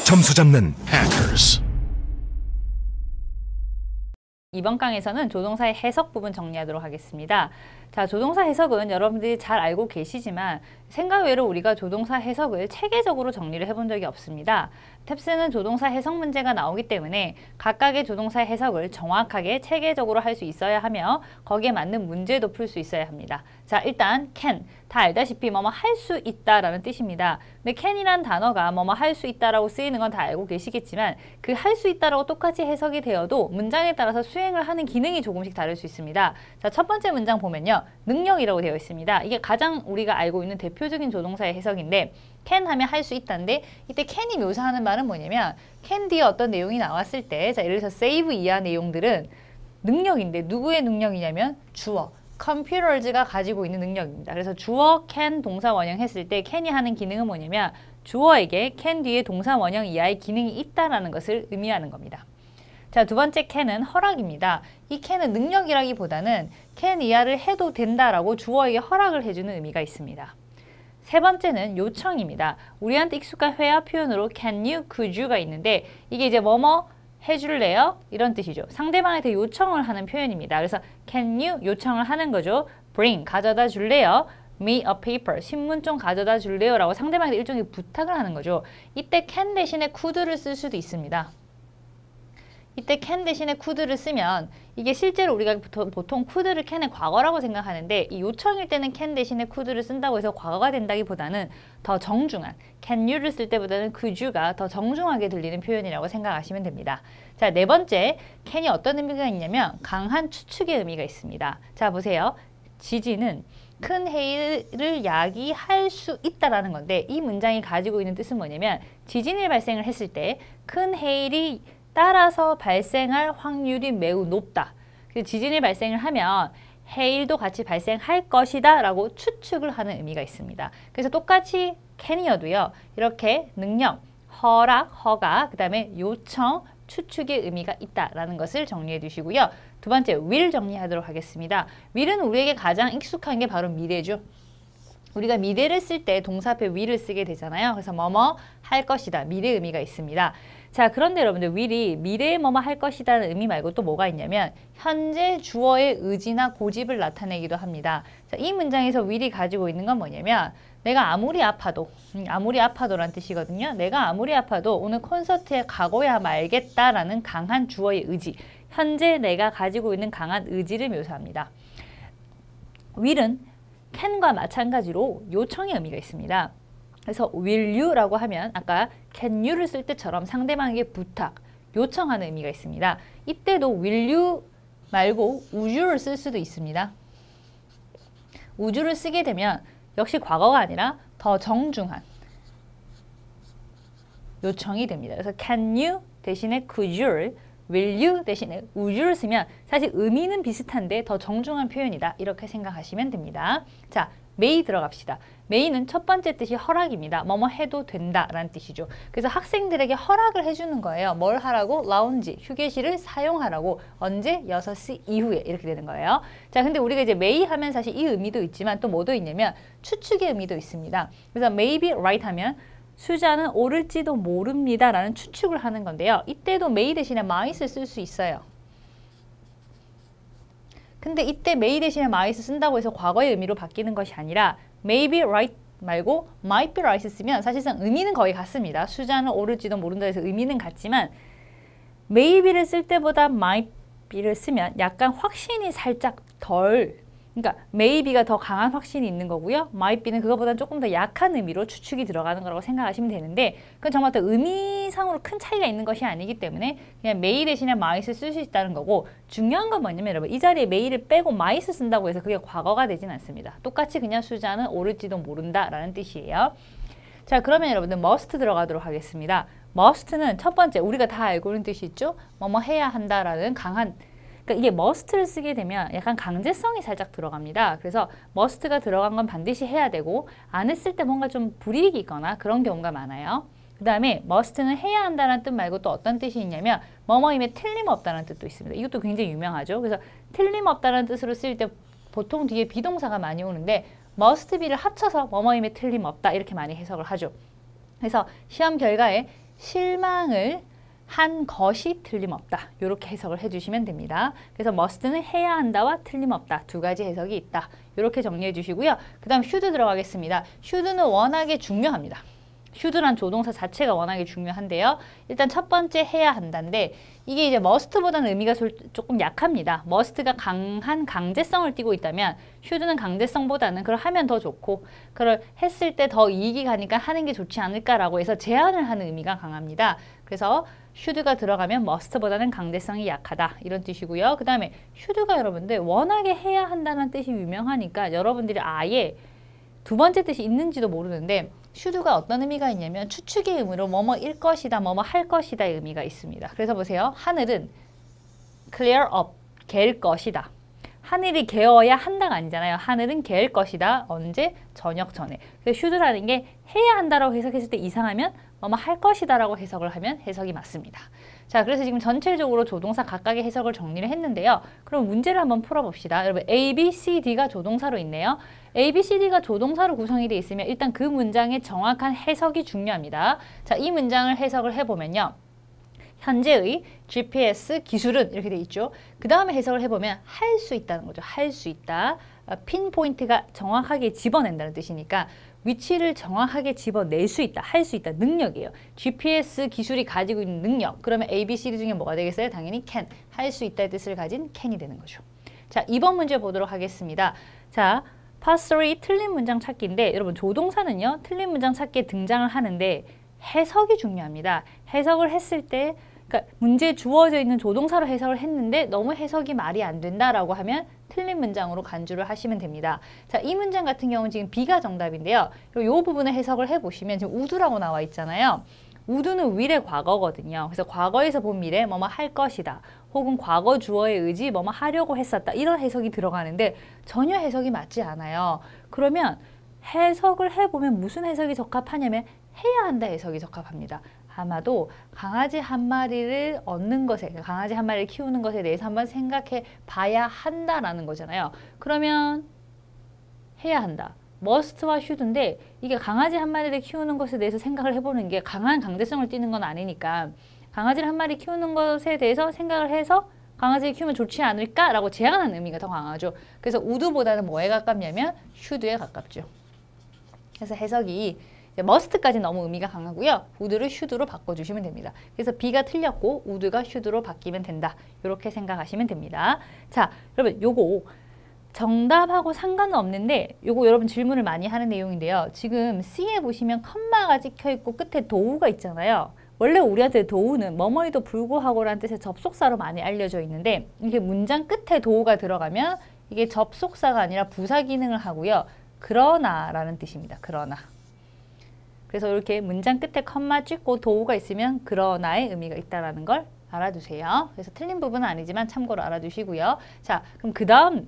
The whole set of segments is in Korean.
점수 잡는 Hackers. 이번 강에서는 조동사의 해석 부분 정리하도록 하겠습니다. 자, 조동사 해석은 여러분들이 잘 알고 계시지만 생각 외로 우리가 조동사 해석을 체계적으로 정리를 해본 적이 없습니다. 탭스는 조동사 해석 문제가 나오기 때문에 각각의 조동사 해석을 정확하게 체계적으로 할 수 있어야 하며 거기에 맞는 문제도 풀 수 있어야 합니다. 자, 일단 can, 다 알다시피 뭐뭐 할 수 있다라는 뜻입니다. 근데 can이란 단어가 뭐뭐 할 수 있다라고 쓰이는 건 다 알고 계시겠지만 그 할 수 있다라고 똑같이 해석이 되어도 문장에 따라서 수행을 하는 기능이 조금씩 다를 수 있습니다. 자, 첫 번째 문장 보면요. 능력이라고 되어 있습니다. 이게 가장 우리가 알고 있는 대표적인 조동사의 해석인데 can 하면 할 수 있다인데 이때 can이 묘사하는 말은 뭐냐면 can 뒤에 어떤 내용이 나왔을 때 자, 예를 들어서 save 이하 내용들은 능력인데 누구의 능력이냐면 주어 computers가 가지고 있는 능력입니다. 그래서 주어 can 동사 원형 했을 때 can이 하는 기능은 뭐냐면 주어에게 can 뒤에 동사 원형 이하의 기능이 있다라는 것을 의미하는 겁니다. 자, 두 번째 can은 허락입니다. 이 can은 능력이라기보다는 can 이하를 해도 된다라고 주어에게 허락을 해주는 의미가 있습니다. 세 번째는 요청입니다. 우리한테 익숙한 회화 표현으로 can you, could you가 있는데 이게 이제 뭐뭐 해줄래요? 이런 뜻이죠. 상대방한테 요청을 하는 표현입니다. 그래서 can you 요청을 하는 거죠. bring 가져다 줄래요? me a paper 신문 좀 가져다 줄래요? 라고 상대방한테 일종의 부탁을 하는 거죠. 이때 can 대신에 could를 쓸 수도 있습니다. 이때 can 대신에 could를 쓰면 이게 실제로 우리가 보통 could를 can의 과거라고 생각하는데 이 요청일 때는 can 대신에 could를 쓴다고 해서 과거가 된다기보다는 더 정중한 can you를 쓸 때보다는 could you가 더 정중하게 들리는 표현이라고 생각하시면 됩니다. 자, 네 번째 can이 어떤 의미가 있냐면 강한 추측의 의미가 있습니다. 자, 보세요. 지진은 큰 해일을 야기할 수 있다라는 건데 이 문장이 가지고 있는 뜻은 뭐냐면 지진이 발생을 했을 때 큰 해일이 따라서 발생할 확률이 매우 높다. 지진이 발생을 하면 해일도 같이 발생할 것이다 라고 추측을 하는 의미가 있습니다. 그래서 똑같이 can이어도요. 이렇게 능력, 허락, 허가, 그 다음에 요청, 추측의 의미가 있다라는 것을 정리해 두시고요. 두 번째, will 정리하도록 하겠습니다. will은 우리에게 가장 익숙한 게 바로 미래죠. 우리가 미래를 쓸 때 동사 앞에 will을 쓰게 되잖아요. 그래서 뭐뭐 할 것이다. 미래 의미가 있습니다. 자, 그런데 여러분들 will이 미래에 뭐뭐 할 것이다는 의미 말고 또 뭐가 있냐면 현재 주어의 의지나 고집을 나타내기도 합니다. 자, 이 문장에서 will이 가지고 있는 건 뭐냐면 내가 아무리 아파도 라는 뜻이거든요. 내가 아무리 아파도 오늘 콘서트에 가고야 말겠다라는 강한 주어의 의지 현재 내가 가지고 있는 강한 의지를 묘사합니다. will은 can과 마찬가지로 요청의 의미가 있습니다. 그래서 will you라고 하면 아까 can you를 쓸 때처럼 상대방에게 부탁, 요청하는 의미가 있습니다. 이때도 will you 말고 would you를 쓸 수도 있습니다. would you를 쓰게 되면 역시 과거가 아니라 더 정중한 요청이 됩니다. 그래서 can you 대신에 could you를 will you 대신에 would you를 쓰면 사실 의미는 비슷한데 더 정중한 표현이다. 이렇게 생각하시면 됩니다. 자, may 들어갑시다. may는 첫 번째 뜻이 허락입니다. 뭐뭐 해도 된다라는 뜻이죠. 그래서 학생들에게 허락을 해주는 거예요. 뭘 하라고? 라운지, 휴게실을 사용하라고. 언제? 6시 이후에 이렇게 되는 거예요. 자, 근데 우리가 이제 may 하면 사실 이 의미도 있지만 또 뭐도 있냐면 추측의 의미도 있습니다. 그래서 maybe right 하면 수자는 오를지도 모릅니다 라는 추측을 하는 건데요. 이때도 may 대신에 might을 쓸 수 있어요. 근데 이때 may 대신에 might을 쓴다고 해서 과거의 의미로 바뀌는 것이 아니라 maybe right 말고 might be right 쓰면 사실상 의미는 거의 같습니다. 수자는 오를지도 모른다 해서 의미는 같지만 maybe를 쓸 때보다 might be를 쓰면 약간 확신이 살짝 덜 그러니까 maybe가 더 강한 확신이 있는 거고요. might be는 그거보다 조금 더 약한 의미로 추측이 들어가는 거라고 생각하시면 되는데 그건 정말 또 의미상으로 큰 차이가 있는 것이 아니기 때문에 그냥 may 대신에 might을 쓸 수 있다는 거고 중요한 건 뭐냐면 여러분 이 자리에 may를 빼고 might을 쓴다고 해서 그게 과거가 되진 않습니다. 똑같이 그냥 수자는 오를지도 모른다 라는 뜻이에요. 자, 그러면 여러분들 must 들어가도록 하겠습니다. must는 첫 번째 우리가 다 알고 있는 뜻이 있죠. 뭐뭐 해야 한다라는 강한 그러니까 이게 must를 쓰게 되면 약간 강제성이 살짝 들어갑니다. 그래서 must가 들어간 건 반드시 해야 되고 안 했을 때 뭔가 좀 불이익이 있거나 그런 경우가 많아요. 그 다음에 must는 해야 한다는 뜻 말고 또 어떤 뜻이 있냐면 뭐뭐임에 틀림없다는 뜻도 있습니다. 이것도 굉장히 유명하죠. 그래서 틀림없다는 뜻으로 쓸 때 보통 뒤에 비동사가 많이 오는데 must be를 합쳐서 뭐뭐임에 틀림없다 이렇게 많이 해석을 하죠. 그래서 시험 결과에 실망을 한 것이 틀림없다. 이렇게 해석을 해주시면 됩니다. 그래서 must는 해야 한다와 틀림없다. 두 가지 해석이 있다. 이렇게 정리해 주시고요. 그 다음 should 들어가겠습니다. should는 워낙에 중요합니다. should란 조동사 자체가 워낙에 중요한데요. 일단 첫 번째 해야 한다인데 이게 이제 must보다는 의미가 조금 약합니다. must가 강한 강제성을 띠고 있다면 should는 강제성보다는 그걸 하면 더 좋고 그걸 했을 때 더 이익이 가니까 하는 게 좋지 않을까라고 해서 제한을 하는 의미가 강합니다. 그래서 should가 들어가면 must보다는 강제성이 약하다 이런 뜻이고요. 그 다음에 should가 여러분들 워낙에 해야 한다는 뜻이 유명하니까 여러분들이 아예 두 번째 뜻이 있는지도 모르는데 should가 어떤 의미가 있냐면 추측의 의미로 뭐뭐일 것이다, 뭐뭐 할 것이다의 의미가 있습니다. 그래서 보세요. 하늘은 clear up, 갤 것이다. 하늘이 개어야 한다가 아니잖아요. 하늘은 갤 것이다. 언제? 저녁 전에. 그래서 should라는 게 해야 한다라고 해석했을 때 이상하면 뭐뭐 할 것이다라고 해석을 하면 해석이 맞습니다. 자, 그래서 지금 전체적으로 조동사 각각의 해석을 정리를 했는데요. 그럼 문제를 한번 풀어봅시다. 여러분 A, B, C, D가 조동사로 있네요. A, B, C, D가 조동사로 구성이 되어 있으면 일단 그 문장의 정확한 해석이 중요합니다. 자, 이 문장을 해석을 해보면요. 현재의 GPS 기술은 이렇게 돼 있죠. 그 다음에 해석을 해보면 할 수 있다는 거죠. 할 수 있다. 핀포인트가 정확하게 집어낸다는 뜻이니까 위치를 정확하게 집어낼 수 있다. 할 수 있다. 능력이에요. GPS 기술이 가지고 있는 능력. 그러면 A, B, C, D 중에 뭐가 되겠어요? 당연히 can. 할 수 있다의 뜻을 가진 can이 되는 거죠. 자, 2번 문제 보도록 하겠습니다. 자, Part 3 틀린 문장 찾기인데 여러분 조동사는요. 틀린 문장 찾기에 등장을 하는데 해석이 중요합니다. 해석을 했을 때 그러니까 문제에 주어져 있는 조동사로 해석을 했는데 너무 해석이 말이 안 된다라고 하면 틀린 문장으로 간주를 하시면 됩니다. 자, 이 문장 같은 경우는 지금 B가 정답인데요. 이 부분을 해석을 해보시면 지금 would라고 나와 있잖아요. would는 will의 과거거든요. 그래서 과거에서 본 미래 뭐뭐 할 것이다. 혹은 과거 주어의 의지 뭐뭐 하려고 했었다. 이런 해석이 들어가는데 전혀 해석이 맞지 않아요. 그러면 해석을 해보면 무슨 해석이 적합하냐면 해야 한다 해석이 적합합니다. 아마도 강아지 한 마리를 얻는 것에, 강아지 한 마리를 키우는 것에 대해서 한번 생각해 봐야 한다라는 거잖아요. 그러면 해야 한다. must와 should인데 이게 강아지 한 마리를 키우는 것에 대해서 생각을 해보는 게 강한 강제성을 띠는 건 아니니까 강아지를 한 마리 키우는 것에 대해서 생각을 해서 강아지를 키우면 좋지 않을까라고 제안하는 의미가 더 강하죠. 그래서 would보다는 뭐에 가깝냐면 should에 가깝죠. 그래서 해석이 must까지 너무 의미가 강하고요. would를 should로 바꿔주시면 됩니다. 그래서 B가 틀렸고 would가 should로 바뀌면 된다. 이렇게 생각하시면 됩니다. 자, 여러분 요거 정답하고 상관은 없는데 요거 여러분 질문을 많이 하는 내용인데요. 지금 C에 보시면 컴마가 찍혀 있고 끝에 도우가 있잖아요. 원래 우리한테 도우는 뭐뭐에도 불구하고라는 뜻의 접속사로 많이 알려져 있는데 이게 문장 끝에 도우가 들어가면 이게 접속사가 아니라 부사 기능을 하고요. 그러나라는 뜻입니다. 그러나. 그래서 이렇게 문장 끝에 컴마 찍고 도우가 있으면 그러나의 의미가 있다는 걸 알아두세요. 그래서 틀린 부분은 아니지만 참고로 알아두시고요. 자, 그럼 그 다음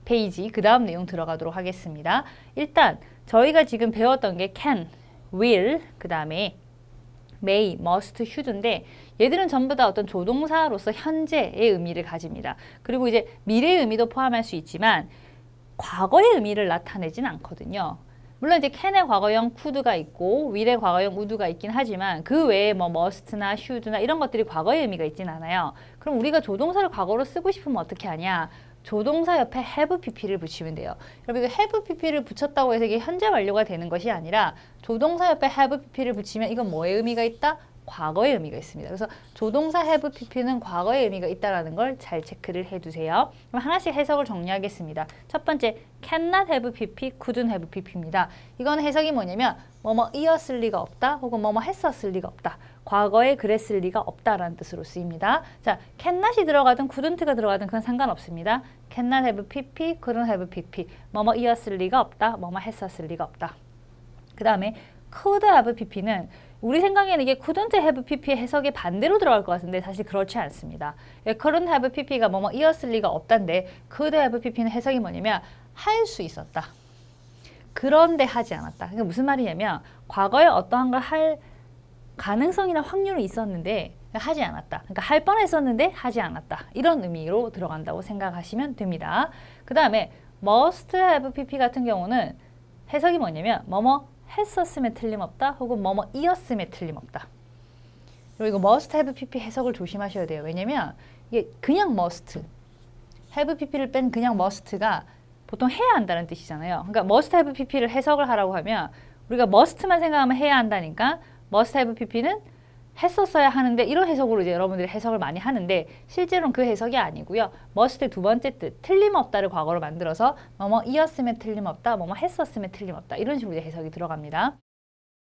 페이지, 그 다음 내용 들어가도록 하겠습니다. 일단 저희가 지금 배웠던 게 can, will, 그 다음에 may, must, should인데 얘들은 전부 다 어떤 조동사로서 현재의 의미를 가집니다. 그리고 이제 미래의 의미도 포함할 수 있지만 과거의 의미를 나타내진 않거든요. 물론 이제 can의 과거형 could가 있고 will의 과거형 would가 있긴 하지만 그 외에 뭐 must나 should나 이런 것들이 과거의 의미가 있진 않아요. 그럼 우리가 조동사를 과거로 쓰고 싶으면 어떻게 하냐? 조동사 옆에 have pp를 붙이면 돼요. 여러분 이거 have pp를 붙였다고 해서 이게 현재 완료가 되는 것이 아니라 조동사 옆에 have pp를 붙이면 이건 뭐의 의미가 있다? 과거의 의미가 있습니다. 그래서 조동사 have pp는 과거의 의미가 있다는 걸 잘 체크를 해두세요. 그럼 하나씩 해석을 정리하겠습니다. 첫 번째, cannot have pp, couldn't have pp입니다. 이건 해석이 뭐냐면 뭐뭐이었을 리가 없다 혹은 뭐뭐 했었을 리가 없다. 과거에 그랬을 리가 없다라는 뜻으로 쓰입니다. 자, cannot이 들어가든 couldn't가 들어가든 그건 상관없습니다. cannot have pp, couldn't have pp. 뭐뭐이었을 리가 없다, 뭐뭐 했었을 리가 없다. 그 다음에 could have pp는 우리 생각에는 이게 couldn't have pp의 해석에 반대로 들어갈 것 같은데 사실 그렇지 않습니다. couldn't have pp가 뭐뭐이었을 리가 없다인데 could have pp는 해석이 뭐냐면 할 수 있었다. 그런데 하지 않았다. 그러니까 무슨 말이냐면 과거에 어떠한 걸 할 가능성이나 확률이 있었는데 하지 않았다. 그러니까 할 뻔했었는데 하지 않았다. 이런 의미로 들어간다고 생각하시면 됩니다. 그 다음에 must have pp 같은 경우는 해석이 뭐냐면 뭐뭐 했었음에 틀림없다 혹은 뭐뭐이었음에 틀림없다. 그리고 이거 must have pp 해석을 조심하셔야 돼요. 왜냐면 이게 그냥 must, have pp를 뺀 그냥 must가 보통 해야 한다는 뜻이잖아요. 그러니까 must have pp를 해석을 하라고 하면 우리가 must만 생각하면 해야 한다니까 must have pp는 했었어야 하는데 이런 해석으로 이제 여러분들이 해석을 많이 하는데 실제로는 그 해석이 아니고요. must의 두 번째 뜻, 틀림없다를 과거로 만들어서 뭐뭐 이었으면 틀림없다, 뭐뭐 했었으면 틀림없다 이런 식으로 이제 해석이 들어갑니다.